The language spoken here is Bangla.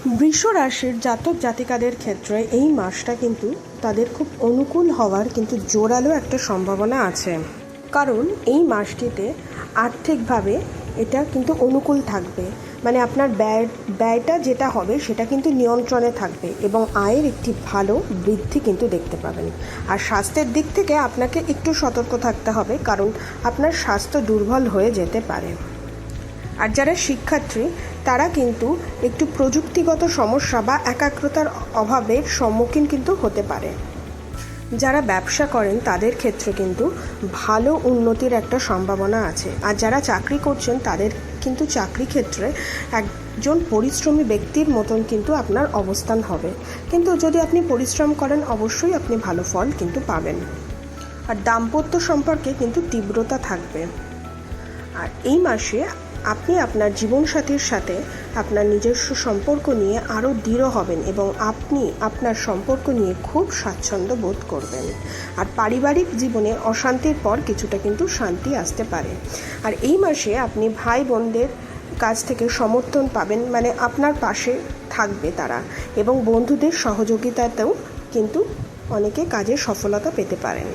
বৃষ রাশির জাতক জাতিকাদের ক্ষেত্রে এই মাসটা কিন্তু তাদের খুব অনুকূল হওয়ার কিন্তু জোরালো একটা সম্ভাবনা আছে। কারণ এই মাসটিতে আর্থিকভাবে এটা কিন্তু অনুকূল থাকবে, মানে আপনার ব্যয়টা যেটা হবে সেটা কিন্তু নিয়ন্ত্রণে থাকবে এবং আয়ের একটি ভালো বৃদ্ধি কিন্তু দেখতে পাবেন। আর স্বাস্থ্যের দিক থেকে আপনাকে একটু সতর্ক থাকতে হবে, কারণ আপনার স্বাস্থ্য দুর্বল হয়ে যেতে পারে। আর যারা শিক্ষার্থী তারা কিন্তু একটু প্রযুক্তিগত সমস্যা বা একাগ্রতার অভাবের সম্মুখীন কিন্তু হতে পারে। যারা ব্যবসা করেন তাদের ক্ষেত্রে কিন্তু ভালো উন্নতির একটা সম্ভাবনা আছে। আর যারা চাকরি করছেন তাদের কিন্তু চাকরি ক্ষেত্রে একজন পরিশ্রমী ব্যক্তির মতন কিন্তু আপনার অবস্থান হবে। কিন্তু যদি আপনি পরিশ্রম করেন অবশ্যই আপনি ভালো ফল কিন্তু পাবেন। আর দাম্পত্য সম্পর্কে কিন্তু তীব্রতা থাকবে। আর এই মাসে আপনি আপনার জীবনসাথীর সাথে আপনার নিজস্ব সম্পর্ক নিয়ে আরও দৃঢ় হবেন এবং আপনি আপনার সম্পর্ক নিয়ে খুব স্বাচ্ছন্দ্য বোধ করবেন। আর পারিবারিক জীবনে অশান্তির পর কিছুটা কিন্তু শান্তি আসতে পারে। আর এই মাসে আপনি ভাই বোনদের কাছ থেকে সমর্থন পাবেন, মানে আপনার পাশে থাকবে তারা, এবং বন্ধুদের সহযোগিতাতেও কিন্তু অনেকে কাজে সফলতা পেতে পারেন।